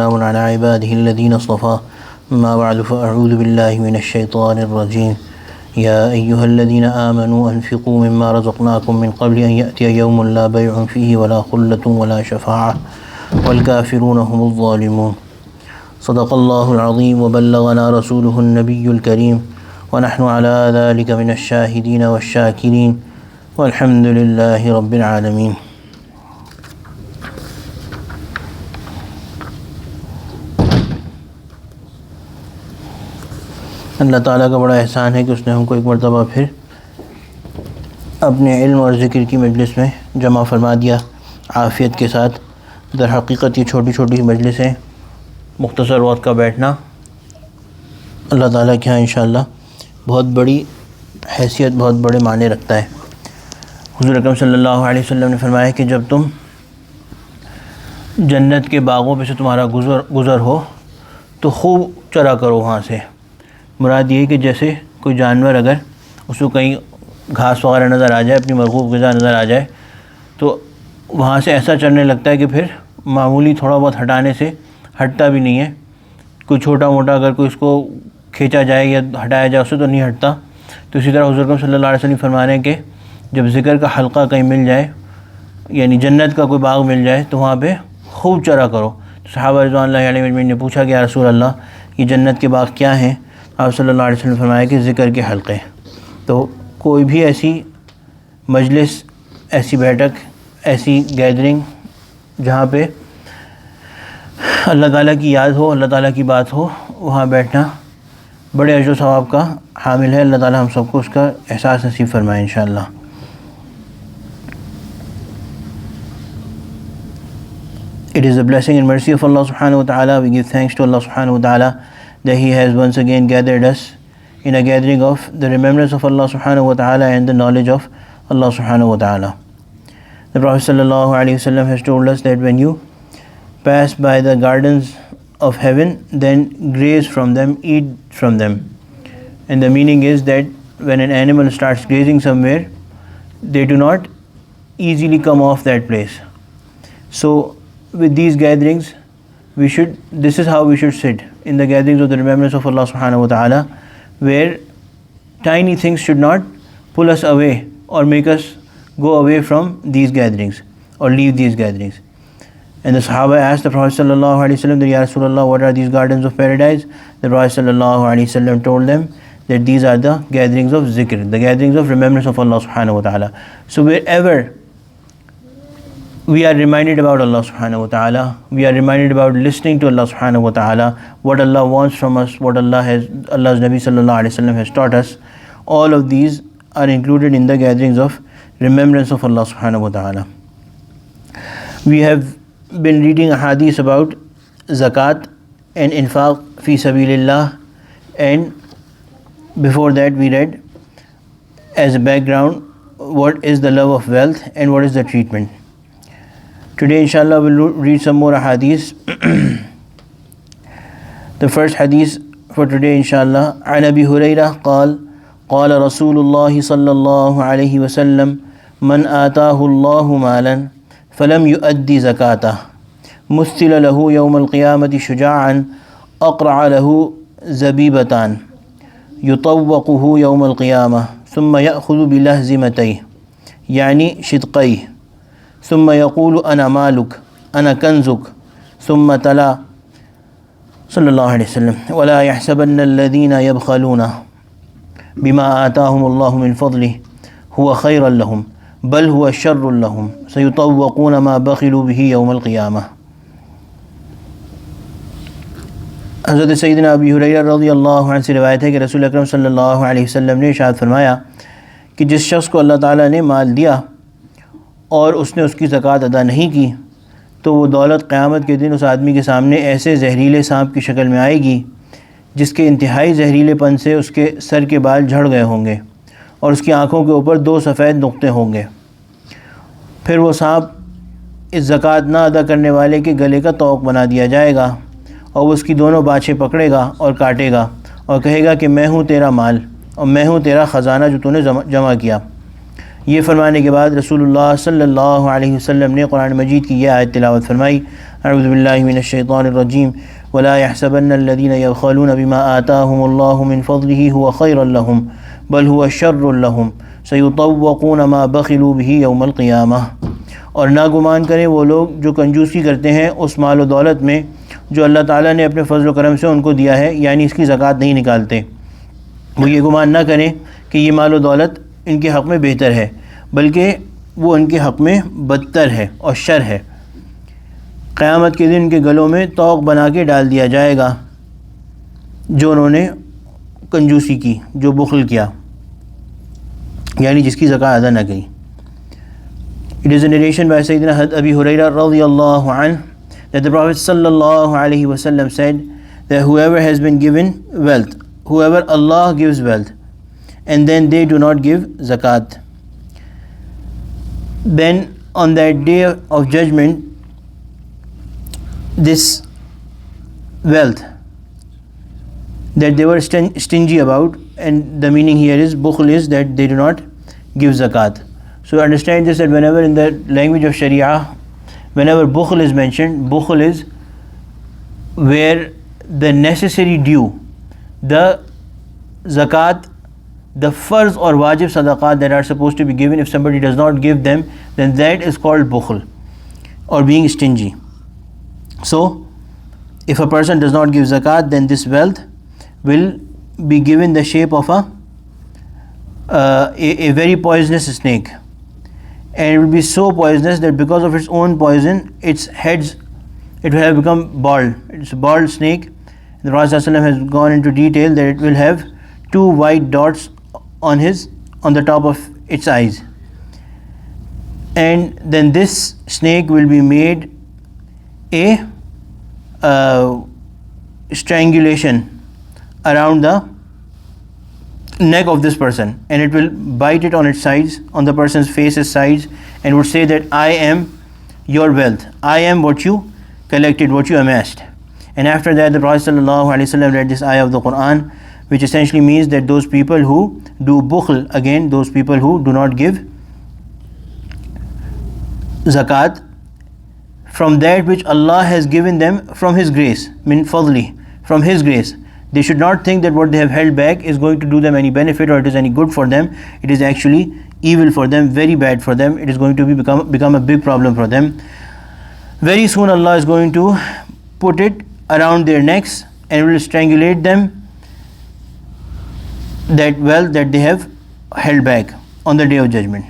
وسلام على عباده الذين اصطفى أما بعد فأعوذ بالله من الشيطان الرجيم يا أيها الذين آمنوا أنفقوا مما رزقناكم من قبل أن يأتي يوم لا بيع فيه ولا خلة ولا شفاعة والكافرون هم الظالمون صدق الله العظيم وبلغنا رسوله النبي الكريم ونحن على ذلك من الشاهدين والشاكرين والحمد لله رب العالمين۔ اللہ تعالیٰ کا بڑا احسان ہے کہ اس نے ہم کو ایک مرتبہ پھر اپنے علم اور ذکر کی مجلس میں جمع فرما دیا عافیت کے ساتھ۔ در حقیقت یہ چھوٹی چھوٹی مجلسیں، مختصر وقت کا بیٹھنا اللہ تعالیٰ کے ہاں انشاءاللہ بہت بڑی حیثیت، بہت بڑے معنی رکھتا ہے۔ حضور اکرم صلی اللہ علیہ وسلم نے فرمایا کہ جب تم جنت کے باغوں پہ سے تمہارا گزر ہو تو خوب چرا کرو وہاں سے۔ مراد یہ کہ جیسے کوئی جانور اگر اس کو کہیں گھاس وغیرہ نظر آ جائے، اپنی مرغوب غذا نظر آ جائے تو وہاں سے ایسا چرنے لگتا ہے کہ پھر معمولی تھوڑا بہت ہٹانے سے ہٹتا بھی نہیں ہے۔ کوئی چھوٹا موٹا اگر کوئی اس کو کھینچا جائے یا ہٹایا جائے اس سے تو نہیں ہٹتا۔ تو اسی طرح حضور صلی اللہ علیہ وسلم فرما رہے ہیں کہ جب ذکر کا حلقہ کہیں مل جائے، یعنی جنت کا کوئی باغ مل جائے تو وہاں پہ خوب چرا کرو۔ تو صحابہ رضوان اللہ علیہ اجمعین نے پوچھا کہ یا رسول اللہ یہ جنت کے باغ کیا ہیں؟ آپ صلی اللہ علیہ وسلم نے فرمایا کہ ذکر کے حلقے۔ تو کوئی بھی ایسی مجلس، ایسی بیٹھک، ایسی گیدرنگ جہاں پہ اللہ تعالیٰ کی یاد ہو، اللہ تعالیٰ کی بات ہو، وہاں بیٹھنا بڑے اجر و ثواب کا حامل ہے۔ اللہ تعالیٰ ہم سب کو اس کا احساس نصیب فرمائے انشاءاللہ۔ It is the blessing and mercy of Allah subhanahu wa ta'ala. We give thanks to Allah subhanahu wa ta'ala that He has once again gathered us in a gathering of the remembrance of Allah subhanahu wa ta'ala and the knowledge of Allah subhanahu wa ta'ala. The Prophet sallallahu alaihi wasallam has told us that when you pass by the gardens of heaven, then graze from them, eat from them. And the meaning is that when an animal starts grazing somewhere, they do not easily come off that place. So with these gatherings, this is how we should sit in the gatherings of the remembrance of Allah subhanahu wa ta'ala, where tiny things should not pull us away or make us go away from these gatherings or leave these gatherings. And the Sahaba asked the Prophet sallallahu alaihi wasallam that, Ya Rasulullah, what are these gardens of paradise? The Prophet sallallahu alaihi wasallam told them that these are the gatherings of zikr, the gatherings of remembrance of Allah subhanahu wa ta'ala. So wherever we are reminded about Allah subhanahu wa ta'ala, we are reminded about listening to Allah subhanahu wa ta'ala, what Allah wants from us, what Allah's Nabi sallallahu alaihi wasallam has taught us, all of these are included in the gatherings of remembrance of Allah subhanahu wa ta'ala. We have been reading a hadith about zakat and infaq fi sabilillah, and before that we read as a background what is the love of wealth and what is the treatment. Today inshallah we'll read some more hadiths. The first hadith for today inshallah, عن أبي هريرة قال قال رسول الله صلى الله عليه وسلم من آتاه الله مالا فلم يؤدي زكاته مثل له يوم القيامة شجاعا أقرع له زبيبتان يطوقه يوم القيامة ثم يأخذ بلهزمتيه يعني شدقيه ثم يقول أنا مالك أنا كنزك ثم تلا صلى الله عليه وسلم ولا يحسبن الذين يبخلون بما آتاهم الله من فضله هو خيرا لهم بل هو شر لهم سيطوقون ما بخلوا به يوم القيامة۔ حضرت سیدنا ابی ہریرہ رضی اللہ عنہ سے روایت ہے کہ رسول اکرم صلی اللہ علیہ وسلم نے ارشاد فرمایا کہ جس شخص کو اللہ تعالیٰ نے مال دیا اور اس نے اس کی زکوٰۃ ادا نہیں کی تو وہ دولت قیامت کے دن اس آدمی کے سامنے ایسے زہریلے سانپ کی شکل میں آئے گی جس کے انتہائی زہریلے پن سے اس کے سر کے بال جھڑ گئے ہوں گے اور اس کی آنکھوں کے اوپر 2 سفید نقطے ہوں گے۔ پھر وہ سانپ اس زکوٰۃ نہ ادا کرنے والے کے گلے کا طوق بنا دیا جائے گا اور وہ اس کی دونوں باچھیں پکڑے گا اور کاٹے گا اور کہے گا کہ میں ہوں تیرا مال اور میں ہوں تیرا خزانہ جو تو نے جمع کیا۔ یہ فرمانے کے بعد رسول اللہ صلی اللہ علیہ وسلم نے قرآن مجید کی یہ آیت تلاوت فرمائی، اعوذ باللہ من الشیطان الرجیم ولا يحسبن الذين يبخلون بما آتاهم الله من فضله هو خيرا لهم بل هو شر لهم سيطوقون ما بخلوا به يوم القيامة، اور نہ گمان کریں وہ لوگ جو کنجوسی کرتے ہیں اس مال و دولت میں جو اللہ تعالیٰ نے اپنے فضل و کرم سے ان کو دیا ہے، یعنی اس کی زکوٰۃ نہیں نکالتے، وہ یہ گمان نہ کریں کہ یہ مال و دولت ان کے حق میں بہتر ہے، بلکہ وہ ان کے حق میں بدتر ہے اور شر ہے۔ قیامت کے دن ان کے گلوں میں طوق بنا کے ڈال دیا جائے گا جو انہوں نے کنجوسی کی، جو بخل کیا، یعنی جس کی زکوٰۃ ادا نہ کی۔ It is a narration by Sayyidina Abi Hurairah radiyallahu anhu that the Prophet sallallahu alaihi wasallam said that whoever has been given wealth, whoever Allah gives wealth, and then they do not give zakat, then on that day of judgment, this wealth that they were stingy about, and the meaning here is bukhl, is that they do not give zakat. So understand this, that whenever in the language of Sharia, whenever bukhl is mentioned, bukhl is where the necessary due, the zakat, the farz or wajib sadaqat that are supposed to be given, if somebody does not give them, then that is called bukhl or being stingy. So if a person does not give zakat, then this wealth will be given the shape of a very poisonous snake, and it will be so poisonous that because of its own poison, its heads, it will have become bald. It's a bald snake. The Prophet ﷺ has gone into detail that it will have 2 white dots on the top of its eyes, and then this snake will be made a strangulation around the neck of this person, and it will bite it on its sides, on the person's face's sides, and would say that I am your wealth, I am what you collected, what you amassed. And after that the Prophet ﷺ read this ayah of the Quran, which essentially means that those people who do bukhl, again those people who do not give zakat from that which Allah has given them from His grace, min fadli, from His grace, they should not think that what they have held back is going to do them any benefit or it is any good for them. It is actually evil for them, very bad for them. It is going to become a big problem for them. Very soon Allah is going to put it around their necks and will strangulate them, that wealth that they have held back on the day of judgment.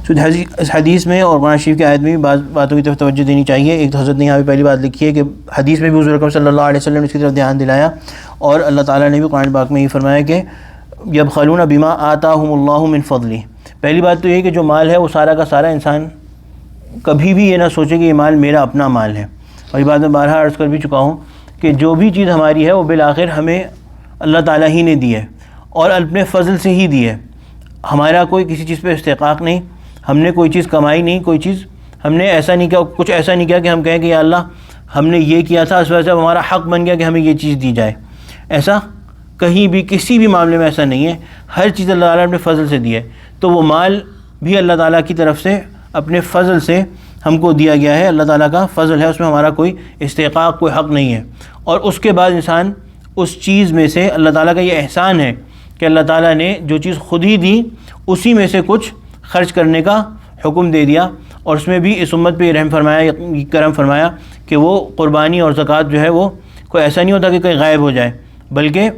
So اس حدیث میں اور قرآن شریف کی آیت میں بھی بعض باتوں کی طرف توجہ دینی چاہیے۔ ایک تو حضرت نے یہاں پہ پہلی بات لکھی ہے کہ حدیث میں بھی حضور اکرم صلی اللہ علیہ وسلم نے اس کی طرف دھیان دلایا، اور اللہ تعالیٰ نے بھی قرآن پاک میں یہ فرمایا کہ یبخلون بما آتاہم اللہ من فضلہ۔ پہلی بات تو یہ کہ جو مال ہے وہ سارا کا سارا انسان کبھی بھی یہ نہ سوچے کہ یہ مال میرا اپنا مال ہے، اور یہ بات میں بارہا عرض کر بھی چکا ہوں کہ جو بھی چیز ہماری ہے وہ بالآخر ہمیں اللہ تعالیٰ ہی نے دی ہے اور اپنے فضل سے ہی دی ہے۔ ہمارا کوئی کسی چیز پہ استحقاق نہیں، ہم نے کوئی چیز کمائی نہیں، کوئی چیز ہم نے ایسا نہیں کیا، کچھ ایسا نہیں کیا کہ ہم کہیں کہ یا اللہ ہم نے یہ کیا تھا اس وجہ سے ہمارا حق بن گیا کہ ہمیں یہ چیز دی جائے۔ ایسا کہیں بھی کسی بھی معاملے میں ایسا نہیں ہے، ہر چیز اللہ تعالیٰ نے اپنے فضل سے دی ہے، تو وہ مال بھی اللہ تعالیٰ کی طرف سے اپنے فضل سے ہم کو دیا گیا ہے، اللہ تعالیٰ کا فضل ہے، اس میں ہمارا کوئی استحقاق، کوئی حق نہیں ہے۔ اور اس کے بعد انسان اس چیز میں سے، اللہ تعالیٰ کا یہ احسان ہے کہ اللہ تعالیٰ نے جو چیز خود ہی دی اسی میں سے کچھ خرچ کرنے کا حکم دے دیا، اور اس میں بھی اس امت پہ رحم فرمایا، کرم فرمایا کہ وہ قربانی اور زکوٰۃ جو ہے وہ کوئی ایسا نہیں ہوتا کہ کہیں غائب ہو جائے، بلکہ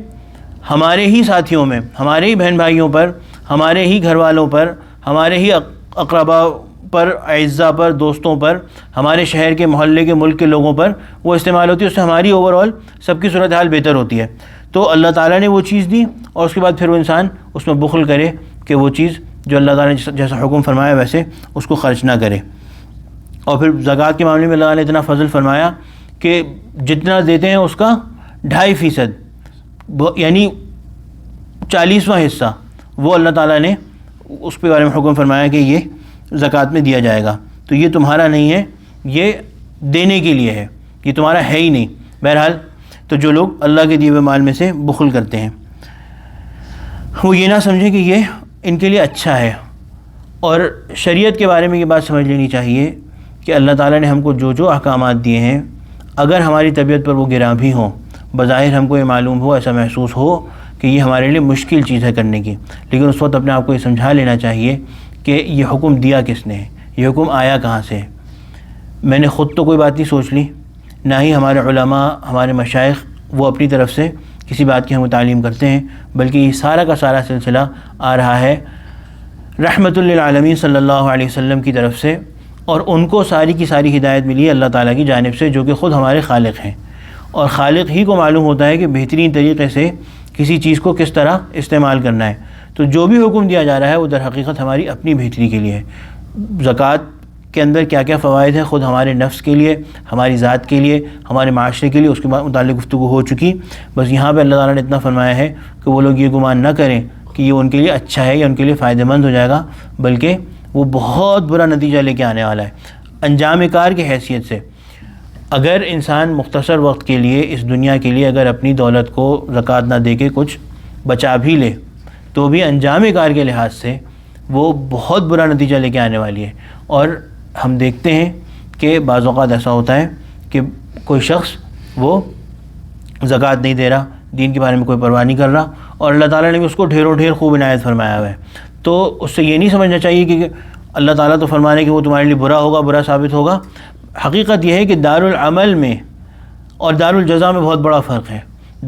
ہمارے ہی ساتھیوں میں، ہمارے ہی بہن بھائیوں پر، ہمارے ہی گھر والوں پر، ہمارے ہی اقربا پر، اعزاء پر، دوستوں پر، ہمارے شہر کے، محلے کے، ملک کے لوگوں پر وہ استعمال ہوتی ہے، اس سے ہماری اوور آل سب کی صورتحال بہتر ہوتی ہے۔ تو اللہ تعالیٰ نے وہ چیز دی، اور اس کے بعد پھر وہ انسان اس میں بخل کرے کہ وہ چیز جو اللہ تعالیٰ نے جیسا حکم فرمایا ویسے اس کو خرچ نہ کرے۔ اور پھر زکوٰۃ کے معاملے میں اللہ نے اتنا فضل فرمایا کہ جتنا دیتے ہیں اس کا 2.5%، یعنی 40واں حصہ وہ اللہ تعالیٰ نے اس کے بارے میں حکم فرمایا کہ یہ زکوٰۃ میں دیا جائے گا، تو یہ تمہارا نہیں ہے، یہ دینے کے لیے ہے، یہ تمہارا ہے ہی نہیں۔ بہرحال تو جو لوگ اللہ کے دیے ہوئے مال میں سے بخل کرتے ہیں وہ یہ نہ سمجھیں کہ یہ ان کے لیے اچھا ہے. اور شریعت کے بارے میں یہ بات سمجھ لینی چاہیے کہ اللہ تعالیٰ نے ہم کو جو جو احکامات دیے ہیں، اگر ہماری طبیعت پر وہ گراں بھی ہوں، بظاہر ہم کو یہ معلوم ہو، ایسا محسوس ہو کہ یہ ہمارے لیے مشکل چیز ہے کرنے کی، لیکن اس وقت اپنے آپ کو یہ سمجھا لینا چاہیے کہ یہ حکم دیا کس نے ہے، یہ حکم آیا کہاں سے. میں نے خود تو کوئی بات نہیں سوچ لی، نہ ہی ہمارے علماء، ہمارے مشائخ وہ اپنی طرف سے کسی بات کی ہمیں تعلیم کرتے ہیں، بلکہ یہ سارا کا سارا سلسلہ آ رہا ہے رحمت للعالمین صلی اللہ علیہ وسلم کی طرف سے، اور ان کو ساری کی ساری ہدایت ملی ہے اللہ تعالیٰ کی جانب سے، جو کہ خود ہمارے خالق ہیں. اور خالق ہی کو معلوم ہوتا ہے کہ بہترین طریقے سے کسی چیز کو کس طرح استعمال کرنا ہے. تو جو بھی حکم دیا جا رہا ہے وہ در حقیقت ہماری اپنی بہتری کے لیے ہے. زکوٰۃ کے اندر کیا کیا فوائد ہیں خود ہمارے نفس کے لیے، ہماری ذات کے لیے، ہمارے معاشرے کے لیے، اس کے متعلق گفتگو ہو چکی. بس یہاں پہ اللہ تعالیٰ نے اتنا فرمایا ہے کہ وہ لوگ یہ گمان نہ کریں کہ یہ ان کے لیے اچھا ہے یا ان کے لیے فائدہ مند ہو جائے گا، بلکہ وہ بہت برا نتیجہ لے کے آنے والا ہے. انجام کار کی حیثیت سے اگر انسان مختصر وقت کے لیے اس دنیا کے لیے اگر اپنی دولت کو زکوٰۃ نہ دے کے کچھ بچا بھی لے، تو بھی انجام کار کے لحاظ سے وہ بہت برا نتیجہ لے کے آنے والی ہے. اور ہم دیکھتے ہیں کہ بعض اوقات ایسا ہوتا ہے کہ کوئی شخص وہ زکوٰۃ نہیں دے رہا، دین کے بارے میں کوئی پرواہ نہیں کر رہا، اور اللہ تعالیٰ نے بھی اس کو ڈھیروں ڈھیر خوب عنایت فرمایا ہوا ہے. تو اس سے یہ نہیں سمجھنا چاہیے کہ اللہ تعالیٰ تو فرما رہے کہ وہ تمہارے لیے برا ہوگا، برا ثابت ہوگا. حقیقت یہ ہے کہ دارالعمل میں اور دارالجزا میں بہت بڑا فرق ہے.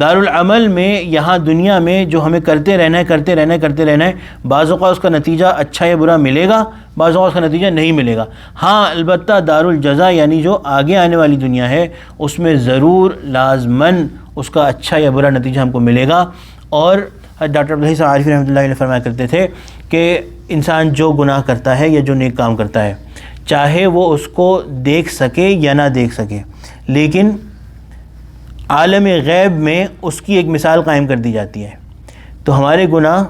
دارالعمل میں یہاں دنیا میں جو ہمیں کرتے رہنا ہے، بعض اوقات اس کا نتیجہ اچھا یا برا ملے گا، بعض اوقات اس کا نتیجہ نہیں ملے گا. ہاں البتہ دارالجزا یعنی جو آگے آنے والی دنیا ہے، اس میں ضرور لازماً اس کا اچھا یا برا نتیجہ ہم کو ملے گا. اور ڈاکٹر عبدالحی صاحب عارفی رحمۃ اللہ علیہ فرمایا کرتے تھے کہ انسان جو گناہ کرتا ہے یا جو نیک کام کرتا ہے، چاہے وہ اس کو دیکھ سکے یا نہ دیکھ سکے، لیکن عالم غیب میں اس کی ایک مثال قائم کر دی جاتی ہے. تو ہمارے گناہ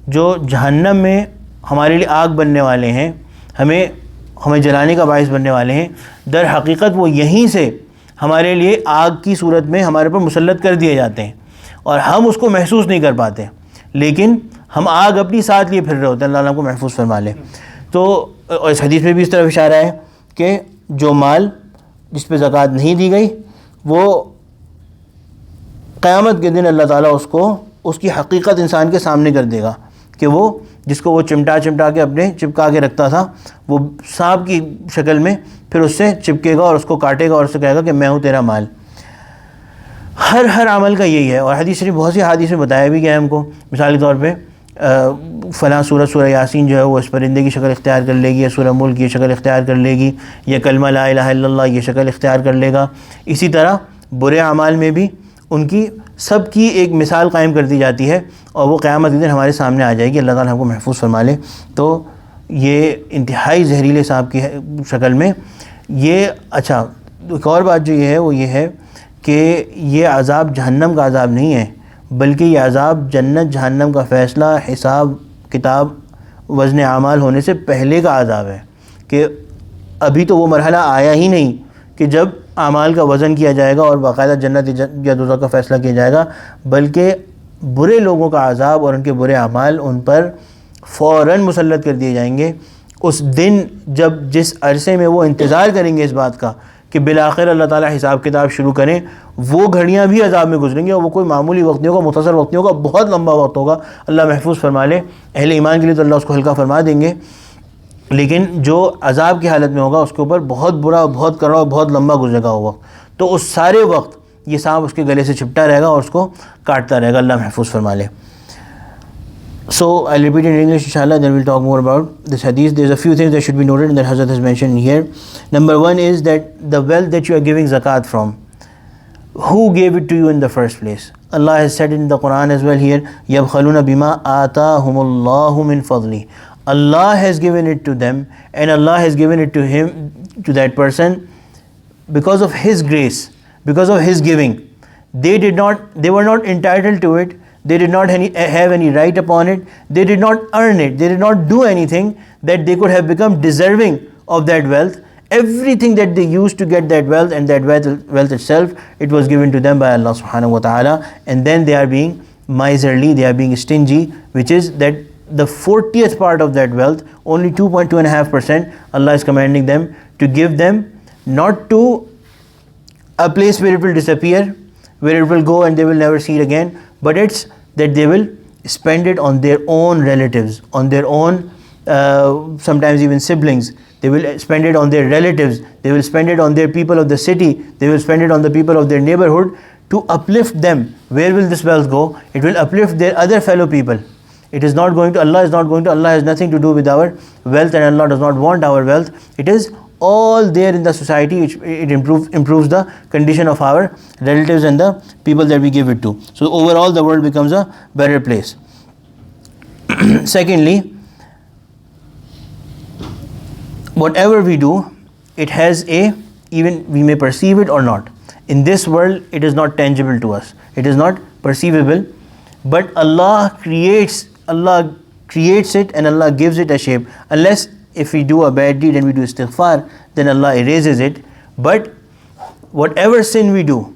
جو جہنم میں ہمارے لیے آگ بننے والے ہیں، ہمیں جلانے کا باعث بننے والے ہیں، در حقیقت وہ یہیں سے ہمارے لیے آگ کی صورت میں ہمارے پر مسلط کر دیے جاتے ہیں، اور ہم اس کو محسوس نہیں کر پاتے، لیکن ہم آگ اپنی ساتھ لیے پھر رہے ہوتے ہیں. اللہ کو محفوظ فرما لے. تو اور اس حدیث میں بھی اس طرف اشارہ ہے کہ جو مال جس پہ زکوٰۃ نہیں دی گئی، وہ قیامت کے دن اللہ تعالیٰ اس کی حقیقت انسان کے سامنے کر دے گا کہ وہ جس کو وہ چمٹا کے اپنے چپکا کے رکھتا تھا، وہ سانپ کی شکل میں پھر اس سے چپکے گا اور اس کو کاٹے گا اور اس سے کہے گا کہ میں ہوں تیرا مال. ہر عمل کا یہی ہے. اور حدیث شریف بہت سی حدیث میں بتایا بھی گیا ہے ہم کو. مثال کے طور پہ فلاں سورہ یاسین جو ہے وہ اس پرندے کی شکل اختیار کر لے گی، یا سورہ ملک یہ شکل اختیار کر لے گی، یا کلمہ لا الہ الا اللہ یہ شکل اختیار کر لے گا. اسی طرح برے اعمال میں بھی ان کی سب کی ایک مثال قائم کر دی جاتی ہے، اور وہ قیامت کے دن ہمارے سامنے آ جائے گی. اللہ تعالیٰ ہم کو محفوظ فرما لے. تو یہ انتہائی زہریلے سانپ کی شکل میں یہ. اچھا ایک اور بات جو وہ یہ ہے کہ یہ عذاب جہنم کا عذاب نہیں ہے، بلکہ یہ عذاب جنت جہنم کا فیصلہ، حساب کتاب، وزن اعمال ہونے سے پہلے کا عذاب ہے. کہ ابھی تو وہ مرحلہ آیا ہی نہیں کہ جب اعمال کا وزن کیا جائے گا اور باقاعدہ جنت یا دوزخ کا فیصلہ کیا جائے گا، بلکہ برے لوگوں کا عذاب اور ان کے برے اعمال ان پر فوراً مسلط کر دیے جائیں گے. اس دن جس عرصے میں وہ انتظار کریں گے اس بات کا کہ بالآخر اللہ تعالیٰ حساب کتاب شروع کریں، وہ گھڑیاں بھی عذاب میں گزریں گی، اور وہ کوئی معمولی وقت نہیں ہوگا، مختصر وقت نہیں ہوگا، بہت لمبا وقت ہوگا. اللہ محفوظ فرما لے. اہل ایمان کے لیے تو اللہ اس کو ہلکا فرما دیں گے، لیکن جو عذاب کی حالت میں ہوگا اس کے اوپر بہت برا، بہت کڑوا، بہت لمبا گزرے گا وہ وقت. تو اس سارے وقت یہ سانپ اس کے گلے سے چپٹا رہے گا اور اس کو کاٹتا رہے گا. اللہ محفوظ فرما لے. So I'll repeat in English inshallah, then we'll talk more about this hadith. There's a few things that should be noted and that Hazrat has mentioned here. Number one is that the wealth that you are giving zakat from, who gave it to you in the first place? Allah has said in the Quran as well here, يَبْخَلُونَ بِمَا آتَاهُمُ اللَّهُ مِنْ فَضْلِهِ. Allah has given it to them, and Allah has given it to him, to that person, because of His grace, because of His giving. They were not entitled to it. They did not have any right upon it. They did not earn it. They did not do anything that they could have become deserving of that wealth. Everything that they used to get that wealth, and that wealth itself, it was given to them by Allah subhanahu wa ta'ala. And then they are being miserly, they are being stingy, which is that the 40th part of that wealth, only 2.25%, Allah is commanding them to give them, not to a place where it will disappear, where it will go and they will never see it again, but it's that they will spend it on their own relatives, on their own sometimes even siblings. They will spend it on their relatives, they will spend it on their people of the city, they will spend it on the people of their neighborhood to uplift them. Where will this wealth go? It will uplift their other fellow people. It is not going to, Allah has nothing to do with our wealth, and Allah does not want our wealth. It is all there in the society. It improves the condition of our relatives and the people that we give it to. So overall the world becomes a better place. Secondly, whatever we do, it has even we may perceive it or not. In this world, it is not tangible to us. It is not perceivable. But Allah creates it, and Allah gives it a shape. Unless if we do a bad deed and we do istighfar, then Allah erases it. But whatever sin we do,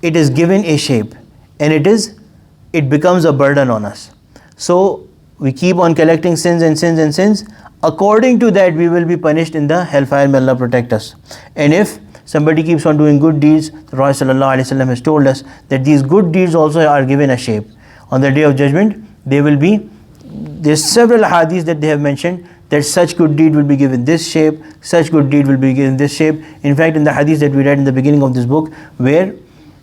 it is given a shape, and it becomes a burden on us. So we keep on collecting sins and sins and sins. According to that, we will be punished in the hellfire. May Allah protect us. And if somebody keeps on doing good deeds, the Prophet ﷺ has told us that these good deeds also are given a shape. On the Day of Judgment, there's several hadiths that they have mentioned that such good deed will be given this shape, such good deed will be given this shape. In fact, in the hadith that we read in the beginning of this book, where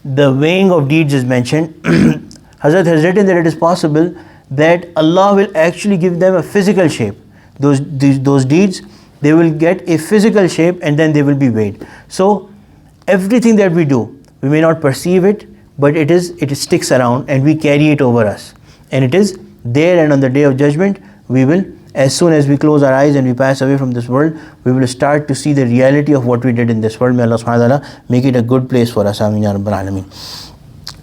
the weighing of deeds is mentioned, Hazrat has written that it is possible that Allah will actually give them a physical shape. Those deeds, they will get a physical shape, and then they will be weighed. So everything that we do, we may not perceive it, but it sticks around and we carry it over us, and it is there. And on the Day of Judgment, we will, as soon as we close our eyes and we pass away from this world, we will start to see the reality of what we did in this world. May Allah subhanahu wa ta'ala make it a good place for us. Ameen ya Rabbal Alameen.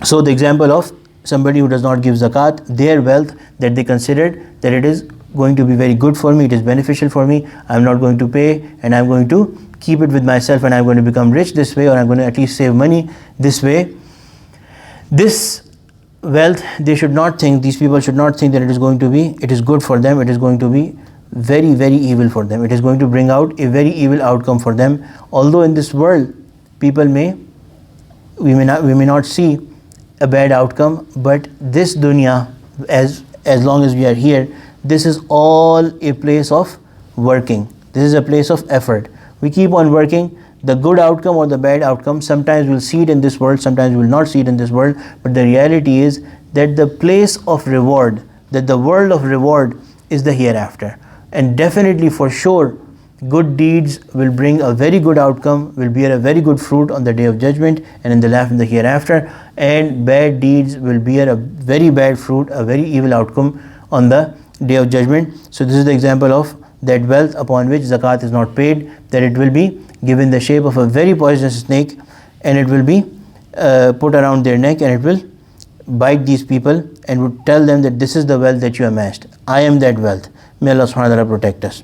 So the example of somebody who does not give zakat, their wealth that they considered that it is going to be very good for me, it is beneficial for me, I am not going to pay, and I am going to keep it with myself, and I am going to become rich this way, or I am going to at least save money this way. This wealth, these people should not think that it is good for them. It is going to be very, very evil for them. It is going to bring out a very evil outcome for them. Although in this world, we may not see a bad outcome, but this dunya, as long as we are here, this is all a place of working. This is a place of effort. We keep on working. The good outcome or the bad outcome, sometimes we'll see it in this world, sometimes we'll not see it in this world. But the reality is that the place of reward, that the world of reward is the hereafter. And definitely, for sure, good deeds will bring a very good outcome, will bear a very good fruit on the Day of Judgment and in the life in the hereafter. And bad deeds will bear a very bad fruit, a very evil outcome on the Day of Judgment. So this is the example of that wealth upon which zakat is not paid, that it will be given the shape of a very poisonous snake, and it will be put around their neck, and it will bite these people and would tell them that this is the wealth that you amassed. I am that wealth. May Allah subhanahu wa ta'ala protect us.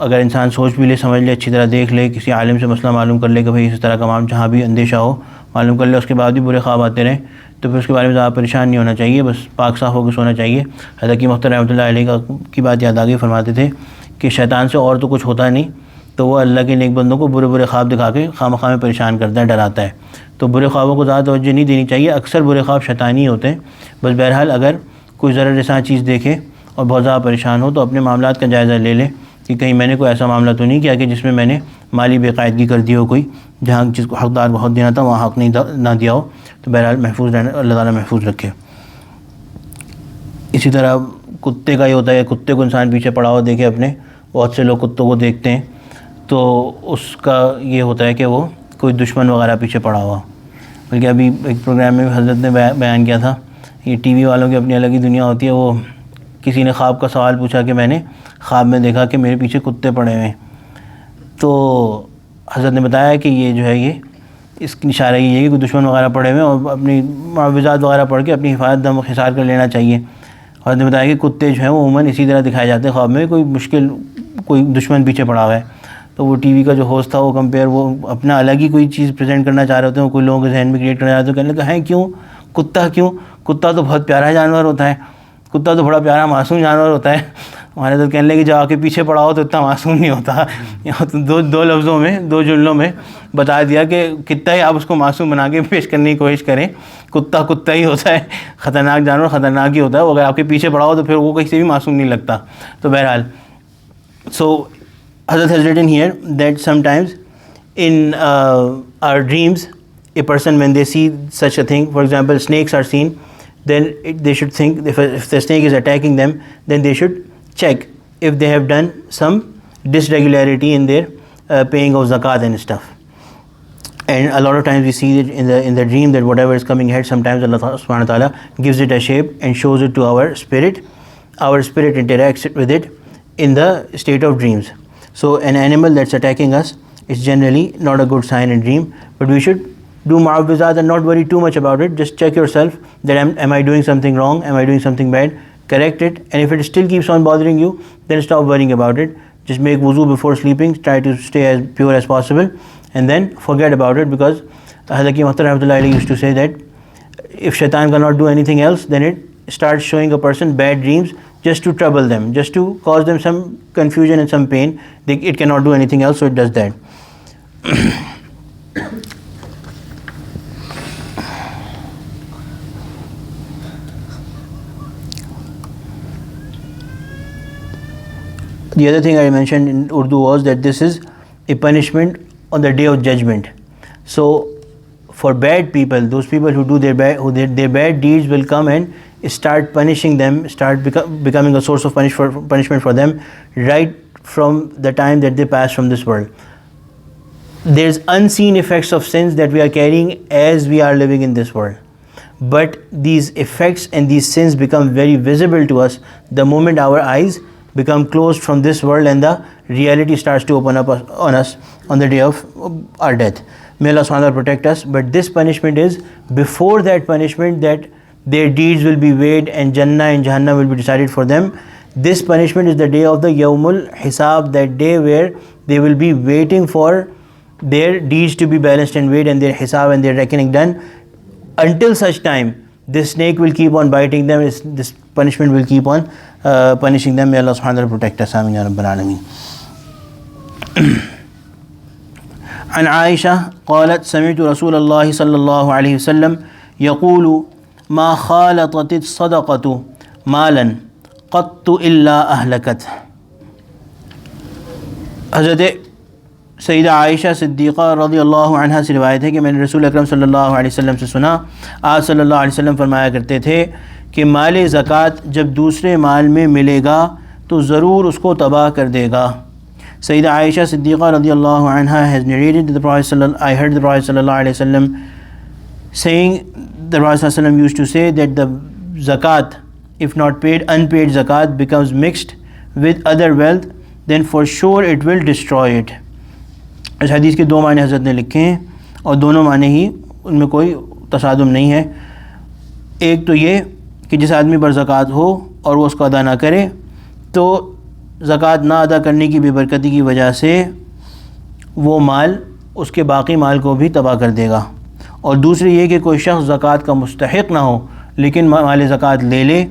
اگر انسان سوچ بھی لے، سمجھ لے، اچھی طرح دیکھ لے، کسی عالم سے مسئلہ معلوم کر لے کہ بھئی اس طرح کا معاملہ، جہاں بھی اندیشہ ہو معلوم کر لے، اس کے بعد بھی برے خواب آتے رہیں تو پھر اس کے بارے میں زیادہ پریشان نہیں ہونا چاہیے، بس پاک صاف ہو کے سونا چاہیے۔ حضرت مختار رحمۃ اللہ علیہ کی بات یاد آ گئی، فرماتے تھے کہ شیطان سے اور تو کچھ ہوتا نہیں، تو وہ اللہ کے نیک بندوں کو برے برے خواب دکھا کے خواہ میں پریشان کرتا ہے، ڈراتا ہے۔ تو برے خوابوں کو زیادہ توجہ نہیں دینی چاہیے، اکثر برے خواب شیطانی ہوتے ہیں۔ بس بہرحال اگر کوئی ضرر رساں چیز دیکھے اور بہت زیادہ پریشان ہو تو اپنے معاملات کا جائزہ لے لے کہ کہیں میں نے کوئی ایسا معاملہ تو نہیں کیا کہ جس میں میں نے مالی بے قاعدگی کر دی ہو، کوئی جہاں جس کو حقدار بہت دینا تھا وہاں حق نہ دیا ہو۔ تو بہرحال محفوظ رہنا، اللہ تعالیٰ محفوظ رکھے۔ اسی طرح کتے کا یہ ہوتا ہے، کتے کو انسان پیچھے پڑا ہوا دیکھے اپنے، بہت سے لوگ کتوں کو دیکھتے ہیں تو اس کا یہ ہوتا ہے کہ وہ کوئی دشمن وغیرہ پیچھے پڑا ہوا۔ بلکہ ابھی ایک پروگرام میں حضرت نے بیان کیا تھا، یہ ٹی وی والوں کی اپنی الگ ہی دنیا ہوتی ہے۔ وہ کسی نے خواب کا سوال پوچھا کہ میں نے خواب میں دیکھا کہ میرے پیچھے کتے پڑے ہوئے ہیں، تو حضرت نے بتایا کہ یہ جو ہے یہ اس کی اشارہ یہ ہے کہ کوئی دشمن وغیرہ پڑے ہوئے ہیں اور اپنی معوذات وغیرہ پڑھ کے اپنی حفاظت دم و خسار کر لینا چاہیے۔ حضرت نے بتایا کہ کتے جو ہیں وہ عموماً اسی طرح دکھائے جاتے ہیں خواب میں، کوئی مشکل کوئی دشمن پیچھے پڑا ہوا ہے۔ تو وہ ٹی وی کا جو ہوسٹ تھا وہ اپنا الگ ہی کوئی چیز پریزنٹ کرنا چاہ رہے ہوتے ہیں، کوئی لوگوں کے ذہن میں کریٹ کرنا چاہتے ہیں، کہنے لگا ہیں کیوں کتا، کیوں کتا تو بہت پیارا جانور ہوتا ہے، کتا تو بڑا پیارا معصوم جانور ہوتا ہے۔ ہمارے تو کہنے لگے جب آ کے پیچھے پڑا ہو تو اتنا معصوم نہیں ہوتا۔ یہاں تو دو لفظوں میں، دو جملوں میں بتا دیا کہ کتا ہی آپ اس کو معصوم بنا کے پیش کرنے کی کوشش کریں، کتا کتا ہی ہوتا ہے، خطرناک جانور خطرناک ہی ہوتا ہے، اگر آپ کے پیچھے پڑا ہو تو پھر وہ کہیں سے بھی معصوم نہیں لگتا۔ تو بہرحال so Hazrat has written here that sometimes in our dreams a person when they see such a thing, for example snakes are seen, then they should think if the snake is attacking them, then they should check if they have done some dysregularity in their paying of zakat and stuff. And a lot of times we see it in the dream that whatever is coming ahead, sometimes Allah subhanahu wa ta'ala gives it a shape and shows it to our spirit interacts with it in the state of dreams. So an animal that's attacking us is generally not a good sign in dream, but we should do mu'awwizat and not worry too much about it. Just check yourself that am I doing something wrong, am I doing something bad, correct it, and if it still keeps on bothering you, then stop worrying about it. Just make wuzu before sleeping, try to stay as pure as possible, and then forget about it, because Hazrat Muhtar Rahmatullah Alayhi used to say that if shaitan cannot do anything else, then it starts showing a person bad dreams just to trouble them, just to cause them some confusion and some pain. It cannot do anything else, so it does that. The other thing I mentioned in Urdu was that this is a punishment on the day of judgment. So for bad people, those people who do their bad deeds will come and start punishing them, start becoming a source of punishment for them right from the time that they pass from this world. There's unseen effects of sins that we are carrying as we are living in this world, but these effects and these sins become very visible to us the moment our eyes become closed from this world and the reality starts to open up on us on the day of our death. May Allah subhanahu wa ta'ala protect us. But this punishment is before that punishment, that their deeds will be weighed and Jannah and Jahannam will be decided for them. This punishment is the day of the Yawmul Hisab, that day where they will be waiting for their deeds to be balanced and weighed and their Hisab and their reckoning done. Until such time, this snake will keep on biting them, this punishment will keep on punishing them. May Allah subhanahu wa ta'ala protect us. Ameen ya Rabbal Alameen. عن عائشة قالت سمعت رسول الله صلى الله عليه وسلم يقول ما خالطت الصدقة مالا قط إلا أهلكت. حضرت سیدہ عائشہ صدیقہ رضی اللہ عنہا سے روایت ہے کہ میں نے رسول اکرم صلی اللہ علیہ وسلم سے سنا، آپ صلی اللہ علیہ وسلم فرمایا کرتے تھے کہ مال زکوٰۃ جب دوسرے مال میں ملے گا تو ضرور اس کو تباہ کر دے گا. سیدہ عائشہ صدیقہ رضی اللہ عنہا has narrated that I heard the Prophet sallallahu alaihi wasallam saying, the Prophet sallallahu alaihi wasallam used to say that the zakat, if not paid, unpaid zakat becomes mixed with other wealth, then for sure it will destroy it. اس حدیث کے دو معنی حضرت نے لکھے ہیں اور دونوں معنی ہی ان میں کوئی تصادم نہیں ہے. ایک تو یہ کہ جس آدمی پر زکوٰۃ ہو اور وہ اس کو ادا نہ کرے تو زکوٰۃ نہ ادا کرنے کی بے برکتی کی وجہ سے وہ مال اس کے باقی مال کو بھی تباہ کر دے گا. اور دوسری یہ کہ کوئی شخص زکوٰۃ کا مستحق نہ ہو لیکن مال زکوٰۃ لے لے،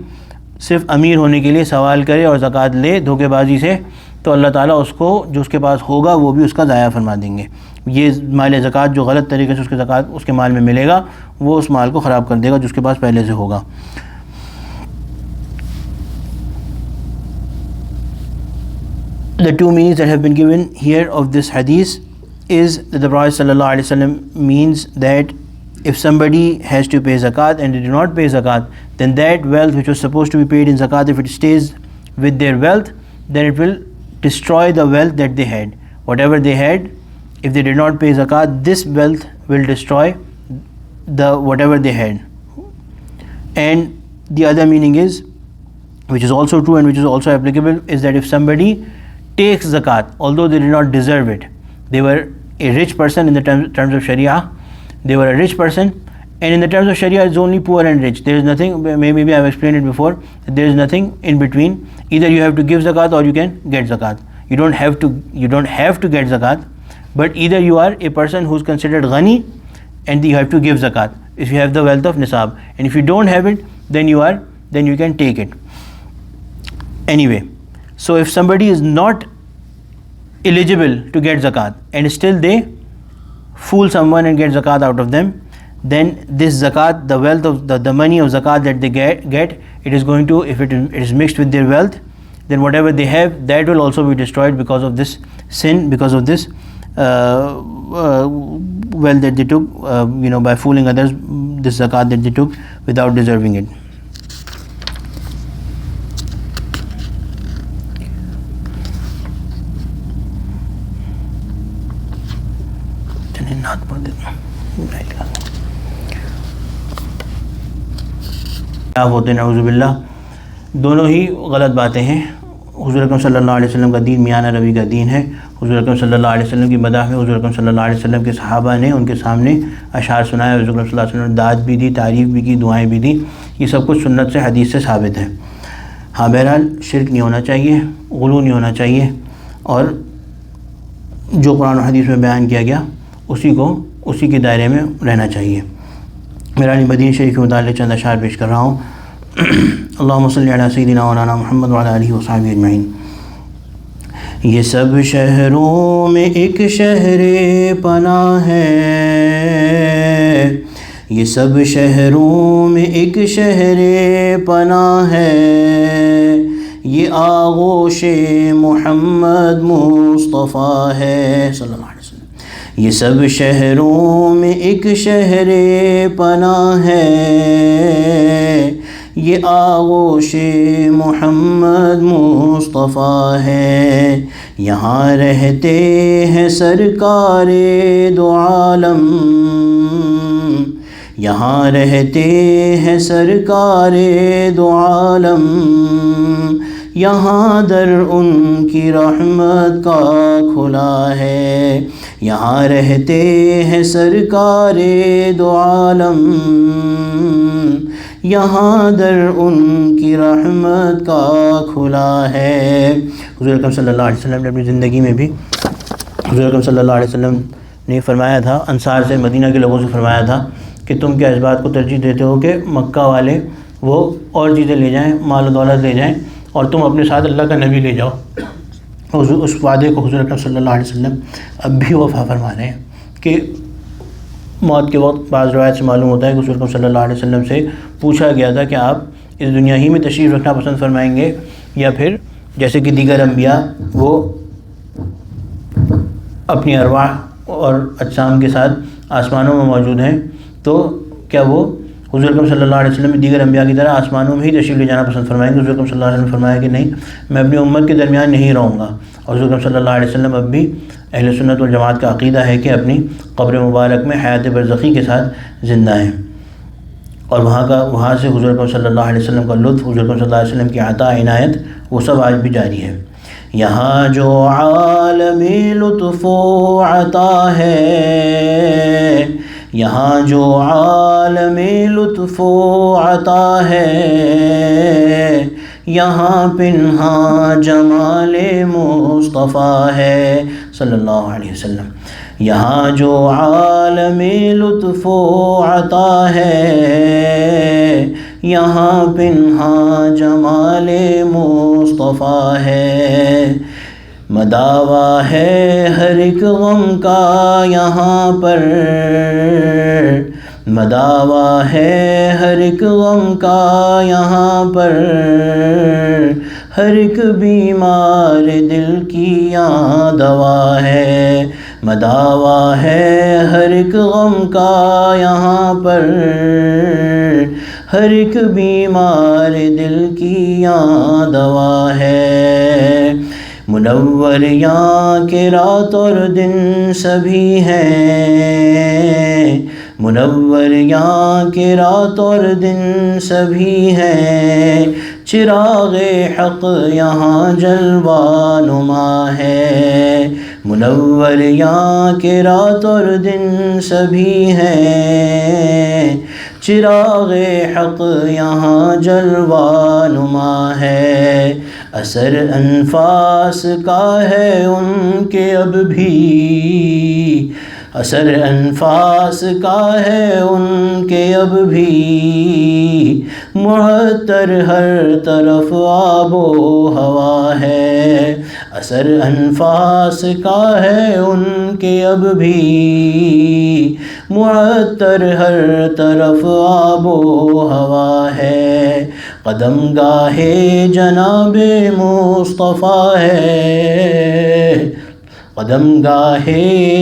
صرف امیر ہونے کے لیے سوال کرے اور زکوٰۃ لے دھوکے بازی سے، تو اللہ تعالیٰ اس کو جو اس کے پاس ہوگا وہ بھی اس کا ضائع فرما دیں گے. یہ مال زکوٰۃ جو غلط طریقے سے اس کے زکوٰۃ اس کے مال میں ملے گا وہ اس مال کو خراب کر دے گا جو اس کے پاس پہلے سے ہوگا. The two meanings that have been given here of this hadith is that the Prophet sallallahu alaihi wasallam means that if somebody has to pay zakat and they do not pay zakat, then that wealth which was supposed to be paid in zakat, if it stays with their wealth, then it will destroy the wealth that they had. Whatever they had, if they did not pay zakat, this wealth will destroy the whatever they had. And the other meaning is, which is also true and which is also applicable, is that if somebody takes zakat although they did not deserve it, they were a rich person in the terms of Sharia, they were a rich person, and in the terms of Sharia it's only poor and rich. There is nothing, maybe I have explained it before, there is nothing in between. Either you have to give zakat or you can get zakat. You don't have to get zakat, but either you are a person who is considered ghani and you have to give zakat if you have the wealth of nisab, and if you don't have it, then you can take it. Anyway, so if somebody is not eligible to get zakat and still they fool someone and get zakat out of them, then this zakat, the wealth of the money of zakat that they get, it is going to, if it is mixed with their wealth, then whatever they have, that will also be destroyed because of this sin, because of this wealth that they took, by fooling others, this zakat that they took without deserving it. ہوتے ہیں نعوذ باللہ، دونوں ہی غلط باتیں ہیں. حضور اکرم صلی اللہ علیہ وسلم کا دین میانہ روی کا دین ہے. حضور اکرم صلی اللہ علیہ وسلم کی مداح میں حضور اکرم صلی اللہ علیہ وسلم کے صحابہ نے ان کے سامنے اشعار سنائے، حضور اکرم صلی اللہ علیہ وسلم نے داد بھی دی، تعریف بھی کی، دعائیں بھی دی. یہ سب کچھ سنت سے، حدیث سے ثابت ہے. ہاں بہرحال شرک نہیں ہونا چاہیے، غلو نہیں ہونا چاہیے، اور جو قرآن و حدیث میں بیان کیا گیا اسی کے دائرے میں رہنا چاہیے. میرانی مدینہ شریف کے متعلق چند اشعار پیش کر رہا ہوں. اللہم صلی علی سیدنا مولانا محمد وعلی آلہ وصحبہ اجمعین. یہ سب شہروں میں ایک شہر پناہ ہے، یہ سب شہروں میں ایک شہر پناہ ہے، یہ آغوش محمد مصطفیٰ ہے صلی اللہ علیہ وسلم. یہ سب شہروں میں ایک شہر پناہ ہے، یہ آغوش محمد مصطفیٰ ہے. یہاں رہتے ہیں سرکار دو عالم، یہاں رہتے ہیں سرکار دو عالم، یہاں در ان کی رحمت کا کھلا ہے. یہاں رہتے ہیں سرکار دو عالم، یہاں در ان کی رحمت کا کھلا ہے. حضور اکرم صلی اللہ علیہ وسلم نے اپنی زندگی میں بھی، حضور اکرم صلی اللہ علیہ وسلم نے فرمایا تھا، انصار سے، مدینہ کے لوگوں سے فرمایا تھا کہ تم کیا اس بات کو ترجیح دیتے ہو کہ مکہ والے وہ اور چیزیں لے جائیں، مال و دولت لے جائیں، اور تم اپنے ساتھ اللہ کا نبی لے جاؤ. اس وعدے کو حضور اکرم صلی اللہ علیہ وسلم اب بھی وفا فرما رہے ہیں کہ موت کے وقت بعض روایت سے معلوم ہوتا ہے کہ حضور اکرم صلی اللہ علیہ وسلم سے پوچھا گیا تھا کہ آپ اس دنیا ہی میں تشریف رکھنا پسند فرمائیں گے یا پھر جیسے کہ دیگر انبیاء وہ اپنی ارواح اور اجسام کے ساتھ آسمانوں میں موجود ہیں، تو کیا وہ حضور اکرم صلی اللہ علیہ وسلم دیگر انبیاء کی طرح آسمانوں میں ہی تشریف لے جانا پسند فرمائیں گے؟ حضور اکرم صلی اللہ علیہ وسلم نے فرمایا کہ نہیں، میں اپنی امت کے درمیان نہیں رہوں گا. اور حضور اکرم صلی اللہ علیہ وسلم اب بھی اہل سنت والجماعت کا عقیدہ ہے کہ اپنی قبر مبارک میں حیات برزخی کے ساتھ زندہ ہیں، اور وہاں سے حضور اکرم صلی اللہ علیہ وسلم کا لطف، حضور اکرم صلی اللہ علیہ وسلم کی عطا عنایت، وہ سب آج بھی جاری ہے. یہاں جو عالم لطف و عطا ہے، یہاں جو عالم لطف و عطا ہے، یہاں پنہاں جمال مصطفیٰ ہے صلی اللہ علیہ وسلم۔ یہاں جو عالم لطف و عطا ہے، یہاں پنہاں جمال مصطفیٰ ہے۔ مداوا ہے ہر ایک غم کا یہاں پر، مداوا ہے ہر ایک غم کا یہاں پر، ہر ایک بیمار دل کی یہاں دوا ہے۔ مداوا ہے ہر ایک غم کا یہاں پر، ہر ایک بیمار دل کی یہاں دوا ہے۔ منور یہاں کے رات اور دن سبھی ہیں، منور یہاں کے رات اور دن سبھی ہیں، چراغ حق یہاں جلوہ نما ہے۔ منور یہاں کے رات اور دن سبھی ہیں، چراغ حق یہاں جلوہ نما ہے۔ اثر انفاس کا ہے ان کے اب بھی، اثر انفاس کا ہے ان کے اب بھی، معطر ہر طرف آب و ہوا ہے۔ اثر انفاس کا ہے ان کے اب بھی، معطر ہر طرف آب و ہوا ہے۔ قدم گاہ جناب مصطفیٰ ہے، قدم گاہ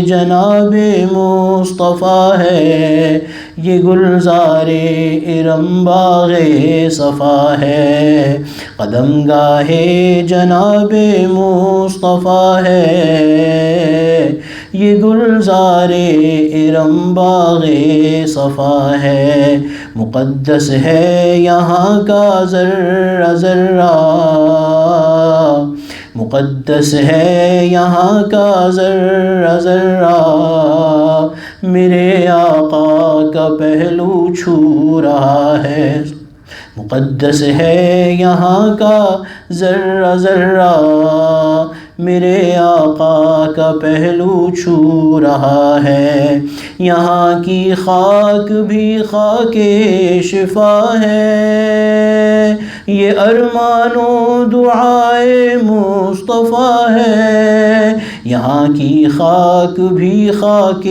جناب مصطفیٰ ہے، یہ گلزار ارم باغ صفا ہے۔ قدم گاہ جناب مصطفیٰ ہے، یہ گلزار ارم باغ صفا ہے۔ مقدس ہے یہاں کا ذرہ ذرہ، مقدس ہے یہاں کا ذرہ ذرہ، میرے آقا کا پہلو چھو رہا ہے۔ مقدس ہے یہاں کا ذرہ ذرہ، میرے آقا کا پہلو چھو رہا ہے۔ یہاں کی خاک بھی خاک شفا ہے، یہ ارمان و دعائے مصطفیٰ ہے۔ یہاں کی خاک بھی خاک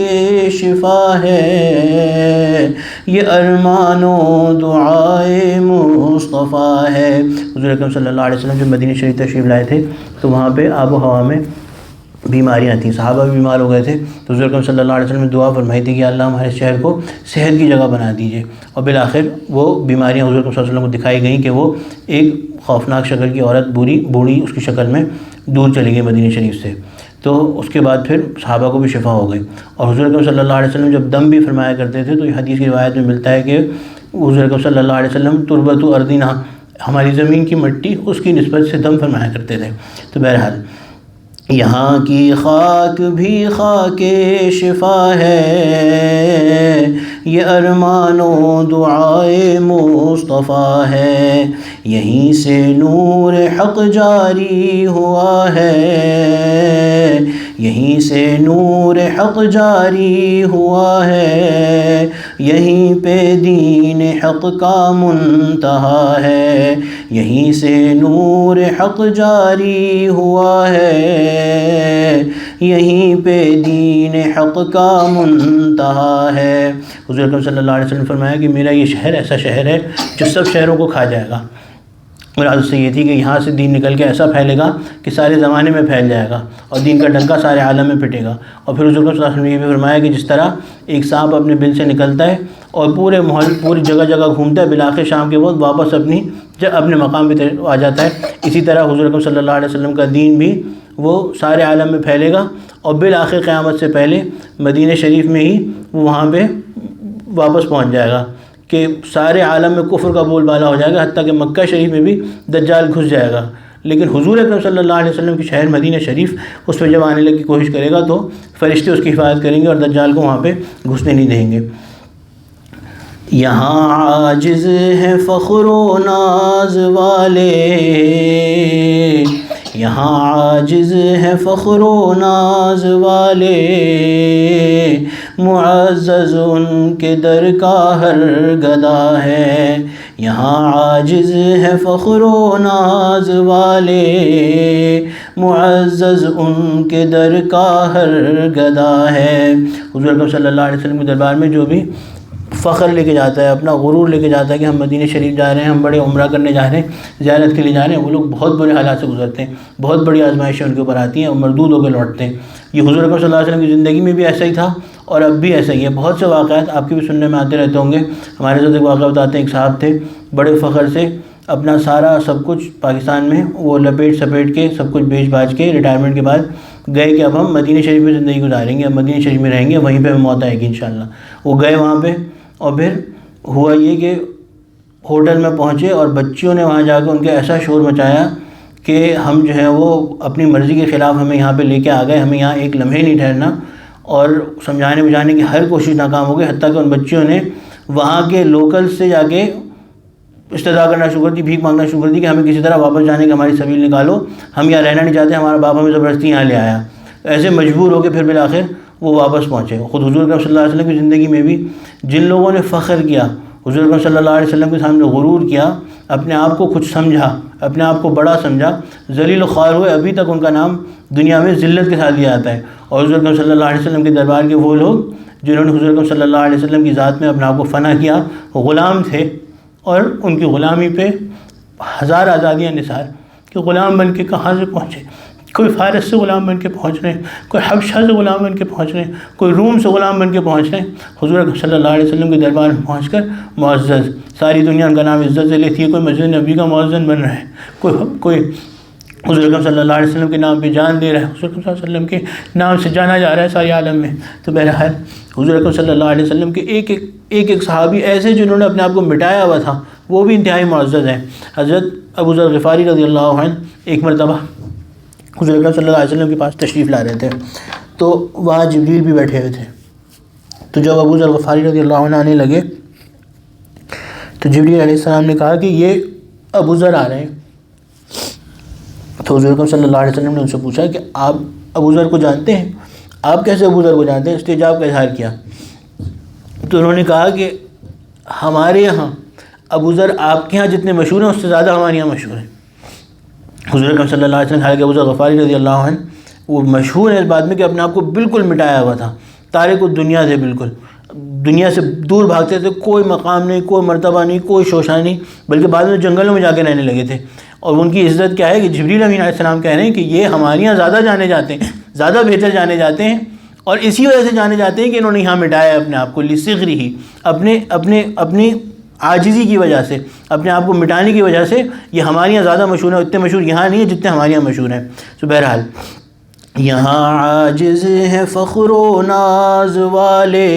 شفا ہے، یہ ارمان و دعائے مصطفیٰ ہے۔ حضور اکرم صلی اللہ علیہ وسلم جب مدینہ شریف تشریف لائے تھے تو وہاں پہ آب و ہوا میں بیماریاں تھیں، صحابہ بھی بیمار ہو گئے تھے، تو حضور اکرم صلی اللہ علیہ وسلم نے دعا فرمائی تھی کہ اللہ ہمارے شہر کو صحت کی جگہ بنا دیجیے، اور بالآخر وہ بیماریاں حضور اکرم صلی اللہ علیہ وسلم کو دکھائی گئیں کہ وہ ایک خوفناک شکل کی عورت بوڑھی اس کی شکل میں دور چلی گئی مدینہ شریف سے، تو اس کے بعد پھر صحابہ کو بھی شفا ہو گئی۔ اور حضور اکرم صلی اللہ علیہ وسلم جب دم بھی فرمایا کرتے تھے تو یہ حدیث کی روایت میں ملتا ہے کہ حضور اکرم صلی اللہ علیہ وسلم تربت ارضنا، ہماری زمین کی مٹی، اس کی نسبت سے دم فرمایا کرتے تھے۔ تو بہرحال یہاں کی خاک بھی خاک شفا ہے، یہ ارمان و دعائے مصطفیٰ ہے۔ یہیں سے نور حق جاری ہوا ہے، یہیں سے نور حق جاری ہوا ہے، یہیں پہ دین حق کا منتہا ہے۔ یہیں سے نور حق جاری ہوا ہے، یہیں پہ دین حق کا منتہا ہے۔ حضور اکرم صلی اللہ علیہ وسلم نے فرمایا کہ میرا یہ شہر ایسا شہر ہے جو سب شہروں کو کھا جائے گا۔ مراد اس سے یہ تھی کہ یہاں سے دین نکل کے ایسا پھیلے گا کہ سارے زمانے میں پھیل جائے گا اور دین کا ڈنکا سارے عالم میں پھٹے گا۔ اور پھر حضور صلی اللہ علیہ وسلم نے یہ بھی فرمایا کہ جس طرح ایک سانپ اپنے بل سے نکلتا ہے اور پورے جگہ جگہ گھومتا ہے، بالآخر شام کے وقت واپس اپنے مقام پہ آ جاتا ہے، اسی طرح حضور اکرم صلی اللہ علیہ وسلم کا دین بھی وہ سارے عالم میں پھیلے گا اور بالآخر قیامت سے پہلے مدینہ شریف میں ہی وہ وہاں پہ واپس پہنچ جائے گا کہ سارے عالم میں کفر کا بول بالا ہو جائے گا، حتیٰ کہ مکہ شریف میں بھی دجال گھس جائے گا۔ لیکن حضور اکرم صلی اللہ علیہ وسلم کی شہر مدینہ شریف اس پہ جب آنے کی کوشش کرے گا تو فرشتے اس کی حفاظت کریں گے اور دجال کو وہاں پہ گھسنے نہیں دیں گے۔ یہاں عاجز ہیں فخر و ناز والے، یہاں عاجز ہیں فخر و ناز والے، معزز ان کے در کا ہر گدا ہے، یہاں عاجز ہیں فخر و ناز والے، معزز ان کے در کا ہر گدا ہے۔ حضور اکرم صلی اللہ علیہ وسلم کے دربار میں جو بھی فخر لے کے جاتا ہے، اپنا غرور لے کے جاتا ہے کہ ہم مدینہ شریف جا رہے ہیں، ہم بڑے عمرہ کرنے جا رہے ہیں، زیارت کے لیے جا رہے ہیں، وہ لوگ بہت برے حالات سے گزرتے ہیں، بہت بڑی آزمائشیں ان کے اوپر آتی ہیں اور مردود ہو کے لوٹتے ہیں۔ یہ حضور اکرم صلی اللہ علیہ وسلم کی زندگی میں بھی ایسا ہی تھا اور اب بھی ایسا ہی ہے۔ بہت سے واقعات آپ کے بھی سننے میں آتے رہتے ہوں گے۔ ہمارے ساتھ ایک واقعہ بتاتے ہیں، ایک صاحب تھے، بڑے فخر سے اپنا سارا سب کچھ پاکستان میں وہ لپیٹ سپیٹ کے سب کچھ بیچ باچ کے ریٹائرمنٹ کے بعد گئے کہ اب ہم مدینہ شریف میں زندگی گزاریں گے، اب مدینہ شریف میں رہیں گے، وہیں پہ موت آئے گی انشاءاللہ۔ وہ گئے وہاں پہ اور پھر ہوا یہ کہ ہوٹل میں پہنچے اور بچیوں نے وہاں جا کے ان کے ایسا شور مچایا کہ ہم جو ہے وہ اپنی مرضی کے خلاف ہمیں یہاں پہ لے کے آ گئے، ہمیں یہاں ایک لمحے نہیں ٹھہرنا، اور سمجھانے بجھانے کی ہر کوشش ناکام ہو گئی، حتیٰ کہ ان بچیوں نے وہاں کے لوکل سے جا کے استدعا کرنا شروع کر دی، بھیک مانگنا شروع کر دی کہ ہمیں کسی طرح واپس جانے کی ہماری سبیل نکالو، ہم یہاں رہنا نہیں چاہتے، ہمارا باپ ہمیں زبردستی یہاں لے آیا۔ ایسے مجبور ہو کے پھر بالآخر وہ واپس پہنچے۔ خود حضور اکرم صلی اللہ علیہ وسلم کی زندگی میں بھی جن لوگوں نے فخر کیا، حضور اکرم صلی اللہ علیہ وسلم کے سامنے غرور کیا، اپنے آپ کو کچھ سمجھا، اپنے آپ کو بڑا سمجھا، ذلیل و خوار ہوئے، ابھی تک ان کا نام دنیا میں ذلت کے ساتھ لیا جاتا ہے۔ اور حضور اکرم صلی اللہ علیہ وسلم کے دربار کے وہ لوگ جنہوں نے حضور اکرم صلی اللہ علیہ وسلم کی ذات میں اپنے آپ کو فنا کیا، غلام تھے، اور ان کی غلامی پہ ہزار آزادیاں نثار کہ غلام بن کے کہاں سے پہنچے، کوئی فارس سے غلام بن کے پہنچ رہے ہیں، کوئی حبشہ سے غلام بن کے پہنچ رہے ہیں، کوئی روم سے غلام بن کے پہنچ رہے ہیں، حضور اکرم صلی اللہ علیہ وسلم کے دربار میں پہنچ کر معزز، ساری دنیا ان کا نام عزت سے لیتی ہے، کوئی مسجد نبی کا مؤذن بن رہا ہے، کوئی حضور اکرم صلی اللہ علیہ وسلم کے نام پہ جان دے رہا ہے، حضور اکرم صلی اللہ علیہ وسلم کے نام سے جانا جا رہا ہے سارے عالم میں۔ تو بہرحال حضور اکرم صلی اللہ علیہ وسلم کے ایک صحابی ایسے جنہوں نے اپنے آپ کو مٹایا ہوا تھا، وہ بھی انتہائی معزز ہیں۔ حضرت ابو ذر غفاری رضی اللہ عنہ ایک مرتبہ حضور اکرم صلی اللہ علیہ وسلم کے پاس تشریف لا رہے تھے، تو وہاں جبریل بھی بیٹھے ہوئے تھے۔ تو جب ابو ذر غفاری رضی اللہ عنہ آنے لگے تو جبریل علیہ السلام نے کہا کہ یہ ابو ذر آ رہے ہیں۔ تو حضور اکرم صلی اللہ علیہ وسلم نے ان سے پوچھا کہ آپ ابو ذر کو جانتے ہیں؟ آپ کیسے ابو ذر کو جانتے ہیں؟ استعجاب کا اظہار کیا۔ تو انہوں نے کہا کہ ہمارے یہاں ابو ذر آپ کے ہاں جتنے مشہور ہیں اس سے زیادہ ہمارے یہاں مشہور ہیں۔ حضور اکرم صلی اللہ علیہ وسلم، حالانکہ ابو ذر غفاری رضی اللہ عنہ وہ مشہور ہے اس بات میں کہ اپنے آپ کو بالکل مٹایا ہوا تھا، تارک الدنیا تھے، بالکل دنیا سے دور بھاگتے تھے، کوئی مقام نہیں، کوئی مرتبہ نہیں، کوئی شوشہ نہیں، بلکہ بعد میں جنگلوں میں جا کے رہنے لگے تھے۔ اور ان کی عزت کیا ہے کہ جبریل امین علیہ السلام کہہ رہے ہیں کہ یہ ہمارے یہاں زیادہ جانے جاتے ہیں، زیادہ بہتر جانے جاتے ہیں، اور اسی وجہ سے جانے جاتے ہیں کہ انہوں نے یہاں مٹایا ہے اپنے آپ کو، لصغری ہی، اپنی عاجزی کی وجہ سے، اپنے آپ کو مٹانے کی وجہ سے یہ ہمارے یہاں زیادہ مشہور ہیں، اتنے مشہور یہاں نہیں ہیں جتنے ہمارے یہاں مشہور ہیں۔ تو بہرحال یہاں عاجز ہیں فخر و ناز والے،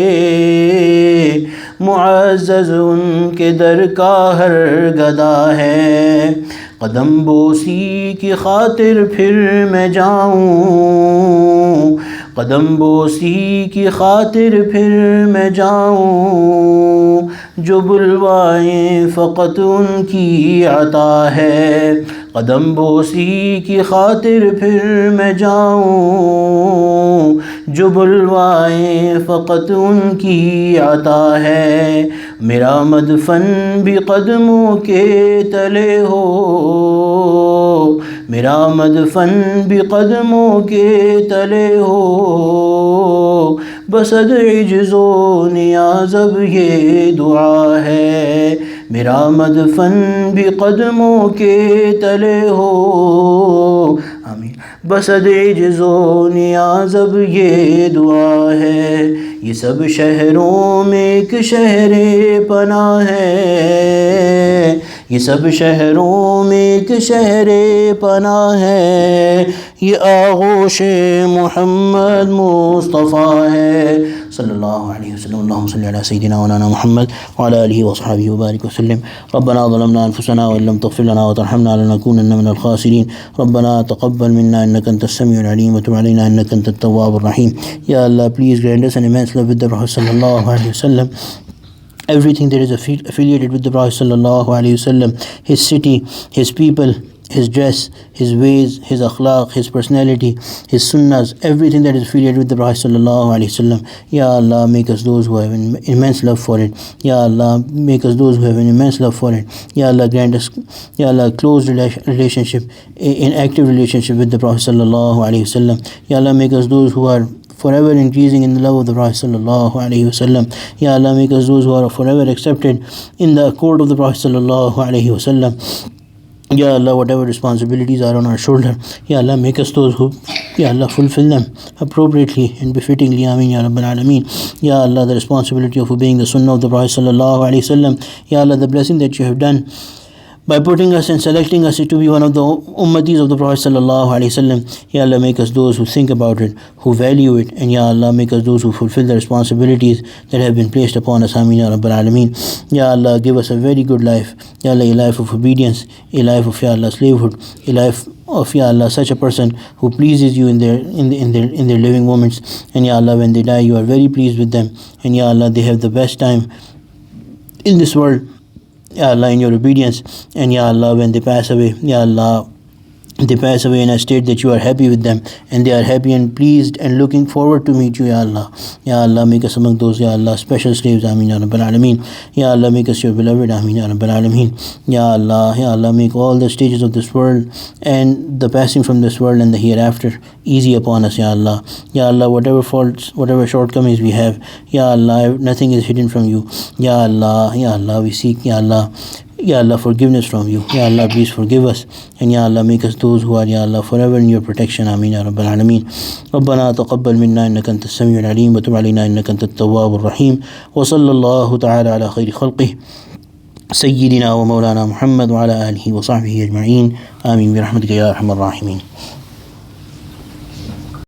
معزز ان کے در کا ہر گدا ہے، قدم بوسی کی خاطر پھر میں جاؤں، قدم بوسی کی خاطر پھر میں جاؤں، جو بلوائیں فقط ان کی عطا ہے، قدم بوسی کی خاطر پھر میں جاؤں، جو بلوائیں فقط ان کی عطا ہے، میرا مدفن بھی قدموں کے تلے ہو، میرا مدفن بھی قدموں کے تلے ہو، بسد عجز و نیاز اب یہ دعا ہے، میرا مدفن بھی قدموں کے تلے ہو، آمین، بسد عجز و نیاز اب یہ دعا ہے، یہ سب شہروں میں ایک شہر پناہ ہے، یہ سب شہروں میں ایک شہر پناہ ہے، یہ آغوش محمد مصطفیٰ ہے صلی اللہ علیہ وسلم۔ اللہم صلی علی سیدنا مولانا محمد وعلی آلہ وصحبہ وبارک وسلم۔ ربنا ظلمنا انفسنا وان لم تغفر لنا وترحمنا لنكونن من الخاسرین۔ ربنا تقبل منا انک انت السمیع العلیم وتب علینا انک انت التواب الرحیم۔ یا اللہ، please grant us an immense love with the Prophet صلی اللہ علیہ وسلم. everything that is affiliated with the Prophet sallallahu alaihi wasallam, his city, his people, his dress, his ways, his akhlaq, his personality, his sunnahs, everything that is affiliated with the Prophet sallallahu alaihi wasallam. Ya Allah, make us those who have an immense love for it. Ya Allah, make us those who have an immense love for it. Ya Allah, grant us, Ya Allah, close relationship, in active relationship with the Prophet sallallahu alaihi wasallam. Ya Allah, make us those who are forever increasing in the love of the Prophet sallallahu alaihi wasallam. Ya Allah, make us those who are forever accepted in the accord of the Prophet sallallahu alaihi wasallam. Ya Allah, whatever responsibilities are on our shoulder, Ya Allah, make us those who, Ya Allah, fulfill them appropriately and befittingly. Ameen Ya Rabbal Alameen. Ya Allah, the responsibility of obeying the sunnah of the Prophet sallallahu alaihi wasallam. Ya Allah, the blessing that you have done by putting us and selecting us to be one of the ummatis of the Prophet sallallahu alaihi wasallam. Ya Allah, make us those who think about it, who value it, and Ya Allah, make us those who fulfill the responsibilities that have been placed upon us. Ameen Ya Rabbal Alameen. Ya Allah, give us a very good life. Ya Allah, a life of obedience, a life of Ya Allah slavehood, a life of Ya Allah such a person who pleases you in their living moments, and Ya Allah, when they die, you are very pleased with them, and Ya Allah, they have the best time in this world, Ya Allah, in your obedience, and Ya Allah, when they pass away, Ya Allah, they pass away in a state that you are happy with them, and they are happy and pleased and looking forward to meet you. Ya Allah, Ya Allah, make us among those, Ya Allah, special slaves. Ameen Ya Rabbal Alameen. Ya Allah, make us your beloved. Ameen Ya Rabbal Alameen. Ya Allah, Ya Allah, make all the stages of this world and the passing from this world and the hereafter easy upon us. Ya Allah, Ya Allah, whatever faults, whatever shortcomings we have, Ya Allah, nothing is hidden from you. Ya Allah, Ya Allah, we seek, Ya Allah, Ya Allah, forgiveness from you. Ya Allah, please forgive us, and Ya Allah, make us those who are, Ya Allah, forever in your protection. Ameen Ya Rabbal Alameen. ربنا تقبل منا إنك أنت السميع العليم وتب علينا إنك أنت التواب الرحيم وصلى الله تعالى على خير خلقه سيدنا ومولانا محمد وعلى آله وصحبه أجمعين. آمين برحمتك يا أرحم الراحمين.